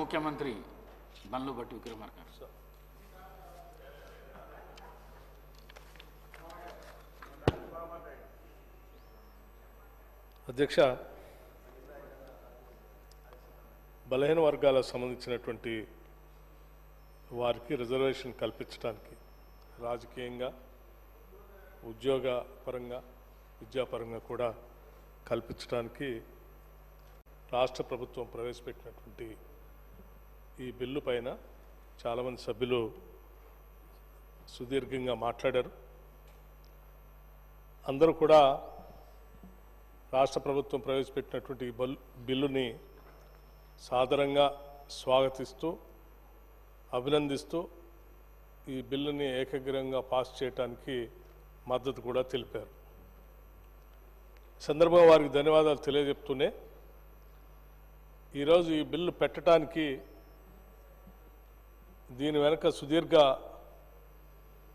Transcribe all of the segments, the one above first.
ముఖ్యమంత్రి బండ్లు భట్టి విక్రమార్క గారు. అధ్యక్ష, బలహీన వర్గాలకు సంబంధించినటువంటి వారికి రిజర్వేషన్ కల్పించడానికి రాజకీయంగా, ఉద్యోగ పరంగా, విద్యాపరంగా కూడా కల్పించడానికి రాష్ట్ర ప్రభుత్వం ప్రవేశపెట్టినటువంటి ఈ బిల్లు పైన చాలామంది సభ్యులు సుదీర్ఘంగా మాట్లాడారు. అందరూ కూడా రాష్ట్ర ప్రభుత్వం ప్రవేశపెట్టినటువంటి ఈ బిల్లుని సాదరంగా స్వాగతిస్తూ, అభినందిస్తూ ఈ బిల్లుని ఏకగ్రీవంగా పాస్ చేయడానికి మద్దతు కూడా తెలిపారు. సందర్భంగా వారికి ధన్యవాదాలు తెలియజెప్తూనే ఈరోజు ఈ బిల్లు పెట్టడానికి దీని వెనుక సుదీర్ఘ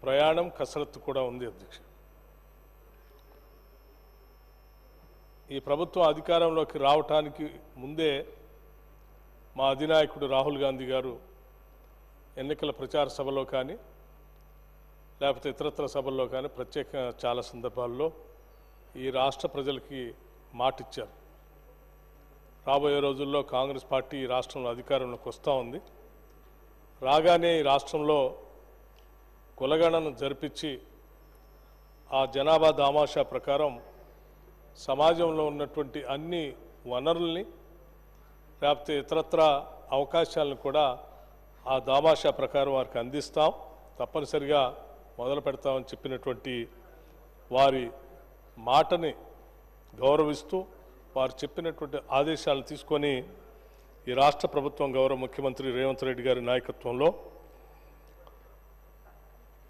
ప్రయాణం, కసరత్తు కూడా ఉంది అధ్యక్ష. ఈ ప్రభుత్వం అధికారంలోకి రావటానికి ముందే మా అధినాయకుడు రాహుల్ గాంధీ గారు ఎన్నికల ప్రచార సభలో కానీ లేకపోతే ఇతరత్ర సభల్లో కానీ ప్రత్యేకంగా చాలా సందర్భాల్లో ఈ రాష్ట్ర ప్రజలకి మాటిచ్చారు. రాబోయే రోజుల్లో కాంగ్రెస్ పార్టీ ఈ రాష్ట్రంలో అధికారంలోకి వస్తూ ఉంది. రాగానే ఈ రాష్ట్రంలో కులగణన జరిపించి ఆ జనాభా దామాషా ప్రకారం సమాజంలో ఉన్నటువంటి అన్ని వనరుల్ని లేకపోతే ఇతరత్ర అవకాశాలను కూడా ఆ దామాషా ప్రకారం వారికి అందిస్తాం, తప్పనిసరిగా మొదలు పెడతామని చెప్పినటువంటి వారి మాటని గౌరవిస్తూ వారు చెప్పినటువంటి ఆదేశాలను తీసుకొని ఈ రాష్ట్ర ప్రభుత్వం గౌరవ ముఖ్యమంత్రి రేవంత్ రెడ్డి గారి నాయకత్వంలో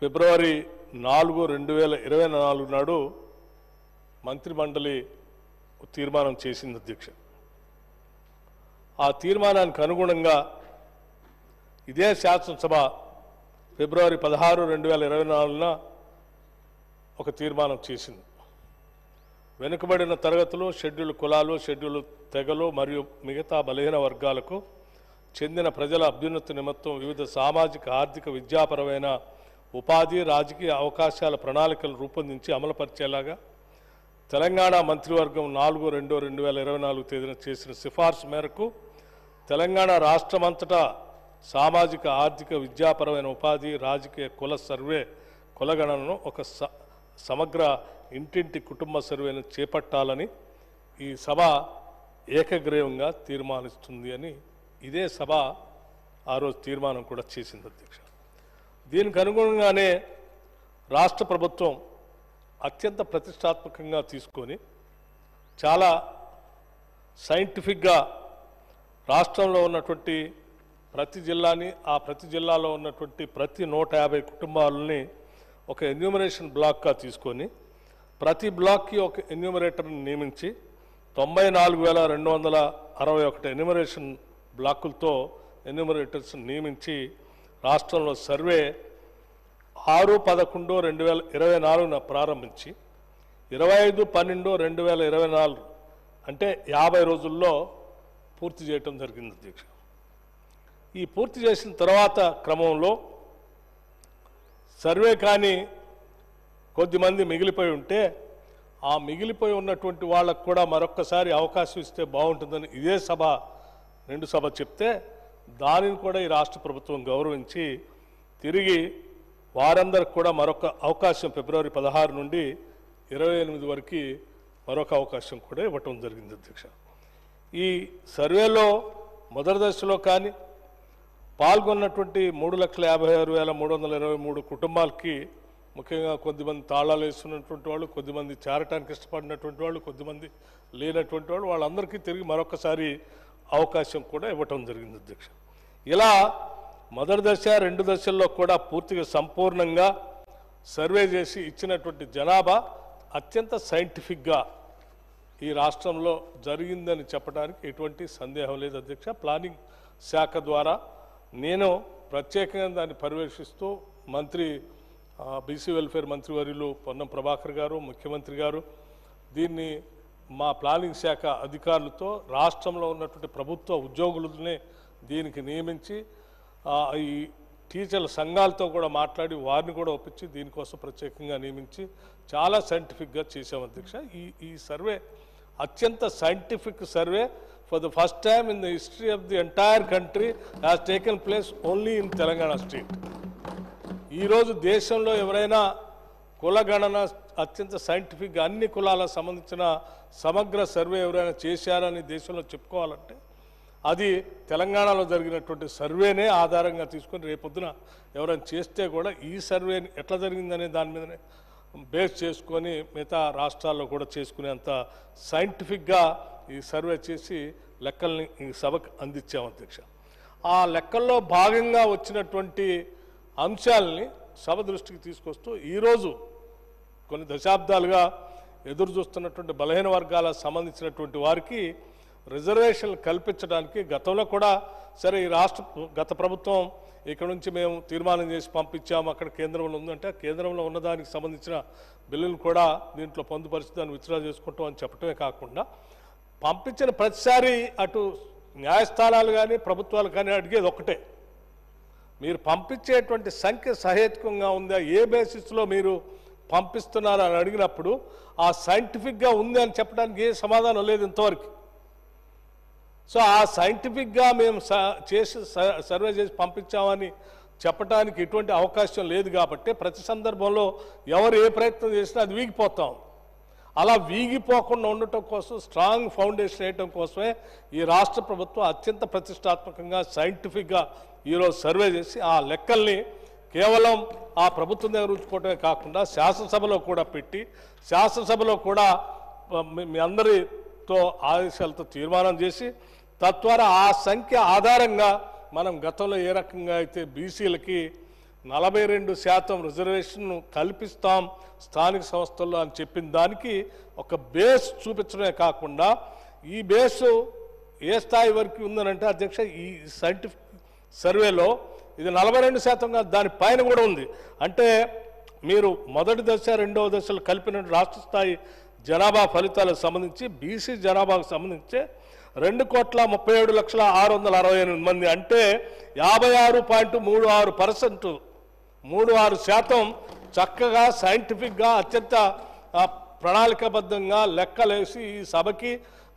ఫిబ్రవరి 4, 2024 నాడు మంత్రిమండలి తీర్మానం చేసింది అధ్యక్ష. ఆ తీర్మానానికి అనుగుణంగా ఇదే శాసనసభ ఫిబ్రవరి 16, 2024న ఒక తీర్మానం చేసింది. వెనుకబడిన తరగతులు, షెడ్యూల్ కులాలు, షెడ్యూల్ తెగలు మరియు మిగతా బలహీన వర్గాలకు చెందిన ప్రజల అభ్యున్నతి నిమిత్తం వివిధ సామాజిక, ఆర్థిక, విద్యాపరమైన ఉపాధి, రాజకీయ అవకాశాల ప్రణాళికలు రూపొందించి అమలుపరిచేలాగా తెలంగాణ మంత్రివర్గం 4, 2024 తేదీన చేసిన సిఫార్సు మేరకు తెలంగాణ రాష్ట్రమంతటా సామాజిక, ఆర్థిక, విద్యాపరమైన ఉపాధి, రాజకీయ కుల సర్వే, కులగణనను ఒక సమగ్ర ఇంటింటి కుటుంబ సర్వేను చేపట్టాలని ఈ సభ ఏకగ్రీవంగా తీర్మానిస్తుంది అని ఇదే సభ ఆ రోజు తీర్మానం కూడా చేసింది అధ్యక్ష. దీనికి అనుగుణంగానే రాష్ట్ర ప్రభుత్వం అత్యంత ప్రతిష్టాత్మకంగా తీసుకొని చాలా సైంటిఫిక్గా రాష్ట్రంలో ఉన్నటువంటి ప్రతి జిల్లాని, ఆ ప్రతి జిల్లాలో ఉన్నటువంటి ప్రతి 150 కుటుంబాలని ఒక ఎన్యూమరేషన్ బ్లాక్గా తీసుకొని ప్రతి బ్లాక్కి ఒక ఎన్యూమరేటర్ని నియమించి 94,261 ఎన్యూమరేషన్ బ్లాకులతో ఎన్యూమరేటర్స్ నియమించి రాష్ట్రంలో సర్వే 6/11/2024న ప్రారంభించి 25/12/2024 అంటే 50 రోజుల్లో పూర్తి చేయటం జరిగింది అధ్యక్ష. ఈ పూర్తి చేసిన తర్వాత క్రమంలో సర్వే కానీ కొద్దిమంది మిగిలిపోయి ఉంటే ఆ మిగిలిపోయి ఉన్నటువంటి వాళ్ళకు కూడా మరొక్కసారి అవకాశం ఇస్తే బాగుంటుందని ఇదే సభ 2 సభ చెప్తే దానిని కూడా ఈ రాష్ట్ర ప్రభుత్వం గౌరవించి తిరిగి వారందరికి కూడా మరొక అవకాశం ఫిబ్రవరి 16 నుండి 28 వరకు మరొక అవకాశం కూడా ఇవ్వటం జరిగింది అధ్యక్ష. ఈ సర్వేలో మొదటి దశలో కానీ పాల్గొన్నటువంటి 3,56,323 కుటుంబాలకి ముఖ్యంగా కొద్దిమంది తాళాలు వేస్తున్నటువంటి వాళ్ళు, కొద్దిమంది చేరటానికి ఇష్టపడినటువంటి వాళ్ళు, కొద్దిమంది లేనటువంటి వాళ్ళు, వాళ్ళందరికీ తిరిగి మరొకసారి అవకాశం కూడా ఇవ్వటం జరిగింది అధ్యక్ష. ఇలా మొదటి దశ, 2 దశల్లో కూడా పూర్తిగా సంపూర్ణంగా సర్వే చేసి ఇచ్చినటువంటి జనాభా అత్యంత సైంటిఫిక్గా ఈ రాష్ట్రంలో జరిగిందని చెప్పడానికి ఎటువంటి సందేహం లేదు అధ్యక్ష. ప్లానింగ్ శాఖ ద్వారా నేను ప్రత్యేకంగా దాన్ని పర్యవేక్షిస్తూ మంత్రి బీసీ వెల్ఫేర్ మంత్రివర్యులు పొన్నం ప్రభాకర్ గారు, ముఖ్యమంత్రి గారు దీన్ని మా ప్లానింగ్ శాఖ అధికారులతో రాష్ట్రంలో ఉన్నటువంటి ప్రభుత్వ ఉద్యోగులనే దీనికి నియమించి ఈ టీచర్ల సంఘాలతో కూడా మాట్లాడి వారిని కూడా ఒప్పించి దీనికోసం ప్రత్యేకంగా నియమించి చాలా సైంటిఫిక్గా చేసాం అధ్యక్ష. ఈ సర్వే అత్యంత scientific survey for the first time in the history of the entire country has taken place only in Telangana state. ఈరోజు దేశంలో ఎవరైనా కులగణన అత్యంత సైంటిఫిక్గా అన్ని కులాలకు సంబంధించిన సమగ్ర సర్వే ఎవరైనా చేశారని దేశంలో చెప్పుకోవాలంటే అది తెలంగాణలో జరిగినటువంటి సర్వేనే ఆధారంగా తీసుకొని రేపొద్దున ఎవరైనా చేస్తే కూడా ఈ సర్వే ఎట్లా జరిగిందనే దాని మీదనే బేస్ చేసుకొని మిగతా రాష్ట్రాల్లో కూడా చేసుకునేంత సైంటిఫిక్గా ఈ సర్వే చేసి లెక్కల్ని ఈ సభకు అందించాం అధ్యక్ష. ఆ లెక్కల్లో భాగంగా వచ్చినటువంటి అంశాలని సభ దృష్టికి తీసుకొస్తూ ఈరోజు కొన్ని దశాబ్దాలుగా ఎదురు చూస్తున్నటువంటి బలహీన వర్గాలకు సంబంధించినటువంటి వారికి రిజర్వేషన్లు కల్పించడానికి గతంలో కూడా సరే ఈ గత ప్రభుత్వం ఇక్కడ నుంచి మేము తీర్మానం చేసి పంపించాము, అక్కడ కేంద్రంలో ఉందంటే కేంద్రంలో ఉన్నదానికి సంబంధించిన బిల్లులు కూడా దీంట్లో పొందుపరిచి దాన్ని విత్డ్రా చేసుకుంటాం అని చెప్పడమే కాకుండా పంపించిన ప్రతిసారి అటు న్యాయస్థానాలు కానీ ప్రభుత్వాలు కానీ అడిగేది ఒకటే, మీరు పంపించేటువంటి సంఖ్య సహేతుకంగా ఉందా, ఏ బేసిస్లో మీరు పంపిస్తున్నారు అని అడిగినప్పుడు ఆ సైంటిఫిక్గా ఉంది అని చెప్పడానికి ఏ సమాధానం లేదు ఇంతవరకు. సో ఆ సైంటిఫిక్గా మేము సర్వే చేసి పంపించామని చెప్పడానికి ఎటువంటి అవకాశం లేదు కాబట్టి ప్రతి సందర్భంలో ఎవరు ఏ ప్రయత్నం చేసినా అది వీగిపోతాం. అలా వీగిపోకుండా ఉండటం కోసం స్ట్రాంగ్ ఫౌండేషన్ వేయటం కోసమే ఈ రాష్ట్ర ప్రభుత్వం అత్యంత ప్రతిష్టాత్మకంగా సైంటిఫిక్గా ఈరోజు సర్వే చేసి ఆ లెక్కల్ని కేవలం ఆ ప్రభుత్వం దగ్గర ఉంచుకోవటమే కాకుండా శాసనసభలో కూడా పెట్టి శాసనసభలో కూడా మీ అందరితో ఆదేశాలతో తీర్మానం చేసి తద్వారా ఆ సంఖ్య ఆధారంగా మనం గతంలో ఏ రకంగా అయితే బీసీలకి 42% రిజర్వేషన్ కల్పిస్తాం స్థానిక సంస్థల్లో అని చెప్పిన దానికి ఒక బేస్ చూపించడమే కాకుండా ఈ బేసు ఏ స్థాయి వరకు ఉందనంటే అధ్యక్ష ఈ సైంటిఫిక్ సర్వేలో ఇది 42% దానిపైన కూడా ఉంది. అంటే మీరు మొదటి దశ రెండవ దశలు కలిపిన రాష్ట్ర స్థాయి జనాభా ఫలితాలకు సంబంధించి బీసీ జనాభాకు సంబంధించి 2,37,668 మంది అంటే 56.36%, 36% చక్కగా సైంటిఫిక్గా అత్యంత ప్రణాళికాబద్ధంగా లెక్కలేసి ఈ సభకి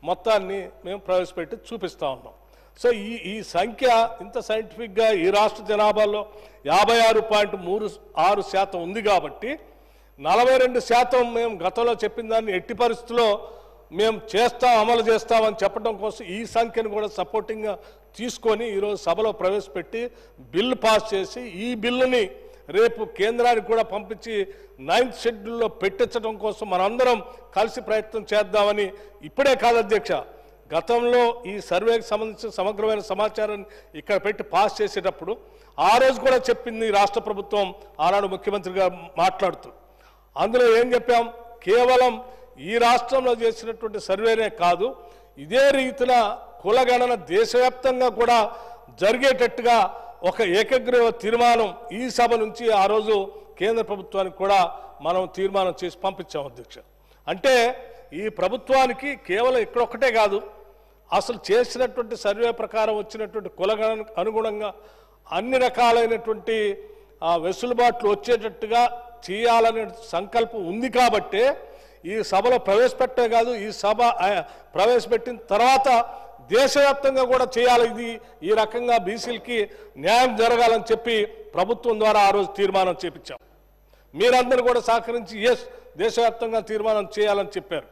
మొత్తాన్ని మేము ప్రవేశపెట్టి చూపిస్తూ ఉన్నాం. సో ఈ సంఖ్య ఇంత సైంటిఫిక్గా ఈ రాష్ట్ర జనాభాలో 56.36% ఉంది కాబట్టి 42% మేము గతంలో చెప్పిన దాన్ని ఎట్టి పరిస్థితుల్లో మేము అమలు చేస్తామని చెప్పడం కోసం ఈ సంఖ్యను కూడా సపోర్టింగ్గా తీసుకొని ఈరోజు సభలో ప్రవేశపెట్టి బిల్లు పాస్ చేసి ఈ బిల్లుని రేపు కేంద్రానికి కూడా పంపించి 9th షెడ్యూల్లో పెట్టించడం కోసం మనందరం కలిసి ప్రయత్నం చేద్దామని ఇప్పుడే కాదు అధ్యక్ష, గతంలో ఈ సర్వేకి సంబంధించిన సమగ్రమైన సమాచారాన్ని ఇక్కడ పెట్టి పాస్ చేసేటప్పుడు ఆ రోజు కూడా చెప్పింది రాష్ట్ర ప్రభుత్వం ఆనాడు ముఖ్యమంత్రి గారు మాట్లాడుతూ. అందులో ఏం చెప్పాం, కేవలం ఈ రాష్ట్రంలో చేసినటువంటి సర్వేనే కాదు ఇదే రీతిన కులగణన దేశవ్యాప్తంగా కూడా జరిగేటట్టుగా ఒక ఏకగ్రీవ తీర్మానం ఈ సభ నుంచి ఆ రోజు కేంద్ర ప్రభుత్వానికి కూడా మనం తీర్మానం చేసి పంపించాం అధ్యక్ష. అంటే ఈ ప్రభుత్వానికి కేవలం ఇక్కడొక్కటే కాదు, అసలు చేసినటువంటి సర్వే ప్రకారం వచ్చినటువంటి కులగణన అనుగుణంగా అన్ని రకాలైనటువంటి వెసులుబాట్లు వచ్చేటట్టుగా చేయాలనే సంకల్పం ఉంది కాబట్టే ఈ సభలో ప్రవేశపెట్టే కాదు, ఈ సభ ప్రవేశపెట్టిన తర్వాత దేశవ్యాప్తంగా కూడా చేయాలి, ఇది ఈ రకంగా బీసీలకి న్యాయం జరగాలని చెప్పి ప్రభుత్వం ద్వారా ఆ రోజు తీర్మానం చేపించాం. మీరందరూ కూడా సహకరించి దేశవ్యాప్తంగా తీర్మానం చేయాలని చెప్పారు.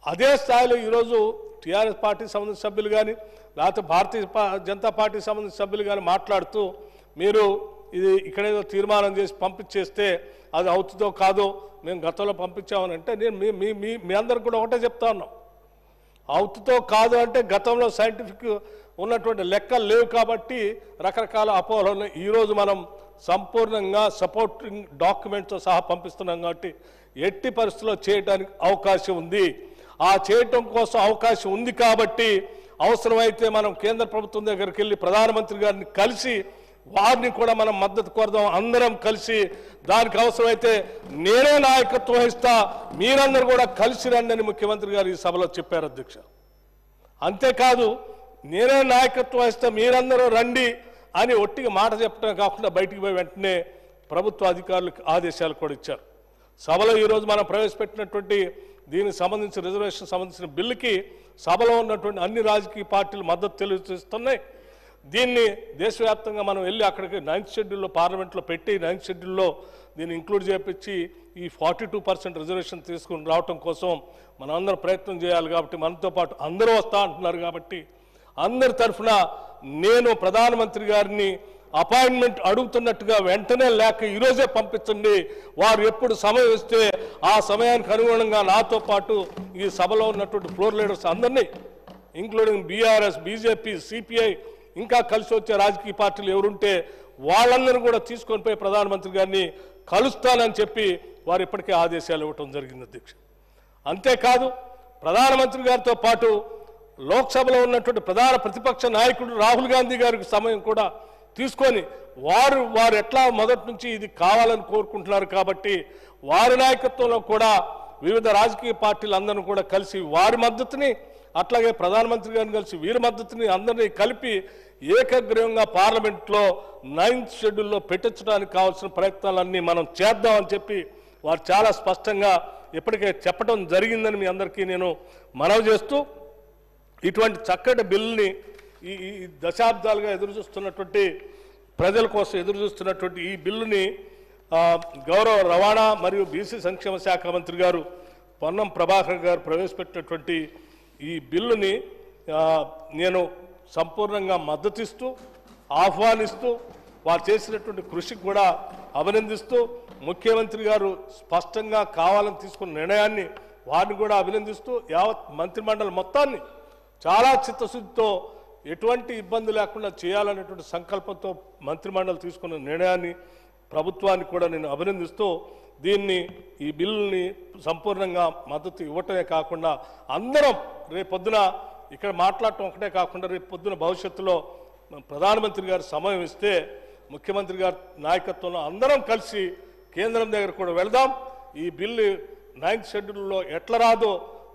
అదే స్థాయిలో ఈరోజు టీఆర్ఎస్ పార్టీకి సంబంధించిన సభ్యులు కానీ లేకపోతే భారతీయ జనతా పార్టీకి సంబంధించిన సభ్యులు కానీ మాట్లాడుతూ మీరు ఇది ఇక్కడేదో తీర్మానం చేసి పంపించేస్తే అది అవుతుందో కాదో మేము గతంలో పంపించామని అంటే నేను మీ అందరికి కూడా ఒకటే చెప్తా ఉన్నాం, అవుతుందో కాదు అంటే గతంలో సైంటిఫిక్ ఉన్నటువంటి లెక్కలు లేవు కాబట్టి రకరకాల అపోహలను ఈరోజు మనం సంపూర్ణంగా సపోర్టింగ్ డాక్యుమెంట్తో సహా పంపిస్తున్నాం కాబట్టి ఎట్టి పరిస్థితుల్లో చేయడానికి అవకాశం ఉంది. ఆ చేయటం కోసం అవకాశం ఉంది కాబట్టి అవసరమైతే మనం కేంద్ర ప్రభుత్వం దగ్గరికి వెళ్ళి ప్రధానమంత్రి గారిని కలిసి వారిని కూడా మనం మద్దతు కోరదాం, అందరం కలిసి దానికి అవసరమైతే నేనే నాయకత్వం వహిస్తా, మీరందరూ కూడా కలిసి రండి అని ముఖ్యమంత్రి గారు ఈ సభలో చెప్పారు అధ్యక్ష. అంతేకాదు నేనే నాయకత్వం వహిస్తా మీరందరూ రండి అని ఒట్టిగా మాట చెప్పడం కాకుండా బయటికి పోయి వెంటనే ప్రభుత్వ అధికారులకు ఆదేశాలు కూడా ఇచ్చారు. సభలో ఈరోజు మనం ప్రవేశపెట్టినటువంటి దీనికి సంబంధించిన రిజర్వేషన్ సంబంధించిన బిల్లుకి సభలో ఉన్నటువంటి అన్ని రాజకీయ పార్టీలు మద్దతు తెలియజేస్తున్నాయి. దీన్ని దేశవ్యాప్తంగా మనం వెళ్ళి అక్కడికి 9th షెడ్యూల్లో పార్లమెంట్లో పెట్టి 9th షెడ్యూల్లో దీన్ని ఇంక్లూడ్ చేపించి ఈ 42% రిజర్వేషన్ తీసుకుని రావటం కోసం మనం అందరం ప్రయత్నం చేయాలి. కాబట్టి మనతో పాటు అందరూ వస్తా అంటున్నారు. కాబట్టి అందరి తరఫున నేను ప్రధానమంత్రి గారిని అపాయింట్మెంట్ అడుగుతున్నట్టుగా వెంటనే లేక ఈరోజే పంపించండి. వారు ఎప్పుడు సమయం ఇస్తే ఆ సమయానికి అనుగుణంగా నాతో పాటు ఈ సభలో ఉన్నటువంటి ఫ్లోర్ లీడర్స్ అందరినీ ఇంక్లూడింగ్ బీఆర్ఎస్, బీజేపీ, సిపిఐ ఇంకా కలిసి వచ్చే రాజకీయ పార్టీలు ఎవరుంటే వాళ్ళందరూ కూడా తీసుకొని పోయి ప్రధానమంత్రి గారిని కలుస్తానని చెప్పి వారు ఇప్పటికే ఆదేశాలు ఇవ్వటం జరిగింది అధ్యక్ష. అంతేకాదు ప్రధానమంత్రి గారితో పాటు లోక్సభలో ఉన్నటువంటి ప్రధాన ప్రతిపక్ష నాయకుడు రాహుల్ గాంధీ గారికి సమయం కూడా తీసుకొని వారు ఎట్లా మొదటి నుంచి ఇది కావాలని కోరుకుంటున్నారు కాబట్టి వారి నాయకత్వంలో కూడా వివిధ రాజకీయ పార్టీలందరూ కూడా కలిసి వారి మద్దతుని అట్లాగే ప్రధానమంత్రి గారిని కలిసి వీరి మద్దతుని అందరినీ కలిపి ఏకగ్రీవంగా పార్లమెంట్లో 9th షెడ్యూల్లో పెట్టించడానికి కావాల్సిన ప్రయత్నాలన్నీ మనం చేద్దామని చెప్పి వారు చాలా స్పష్టంగా ఇప్పటికే చెప్పడం జరిగిందని మీ అందరికీ నేను మనవి చేస్తూ ఇటువంటి చక్కటి బిల్లుని ఈ దశాబ్దాలుగా ఎదురుచూస్తున్నటువంటి ప్రజల కోసం ఎదురుచూస్తున్నటువంటి ఈ బిల్లుని గౌరవ రవాణా మరియు బీసీ సంక్షేమ శాఖ మంత్రి గారు పొన్నం ప్రభాకర్ గారు ప్రవేశపెట్టినటువంటి ఈ బిల్లుని నేను సంపూర్ణంగా మద్దతిస్తూ ఆహ్వానిస్తూ వారు చేసినటువంటి కృషికి కూడా అభినందిస్తూ ముఖ్యమంత్రి గారు స్పష్టంగా కావాలని తీసుకున్న నిర్ణయాన్ని వారిని కూడా అభినందిస్తూ యావత్ మంత్రిమండలి మొత్తాన్ని చాలా చిత్తశుద్ధితో ఎటువంటి ఇబ్బంది లేకుండా చేయాలనేటువంటి సంకల్పంతో మంత్రిమండలి తీసుకున్న నిర్ణయాన్ని ప్రభుత్వాన్ని కూడా నేను అభినందిస్తూ ఈ బిల్లుని సంపూర్ణంగా మద్దతు ఇవ్వటమే కాకుండా అందరం రేపొద్దున ఇక్కడ మాట్లాడటం ఒకటే కాకుండా రేపొద్దున భవిష్యత్తులో ప్రధానమంత్రి గారు సమయం ఇస్తే ముఖ్యమంత్రి గారి నాయకత్వంలో అందరం కలిసి కేంద్రం దగ్గర కూడా వెళదాం. ఈ బిల్లు 9th షెడ్యూల్లో ఎట్లా రాదో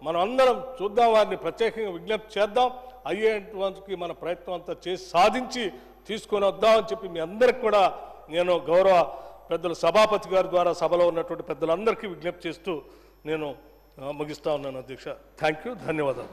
మనం అందరం చూద్దాం, వారిని ప్రత్యేకంగా విజ్ఞప్తి చేద్దాం, అయ్యేటువంటి మన ప్రయత్నం అంతా చేసి సాధించి తీసుకొని వద్దామని చెప్పి మీ అందరికి కూడా నేను గౌరవ పెద్దల సభాపతి గారి ద్వారా సభలో ఉన్నటువంటి పెద్దలందరికీ విజ్ఞప్తి చేస్తూ నేను ముగిస్తా ఉన్నాను అధ్యక్ష. థ్యాంక్ యూ, ధన్యవాదాలు.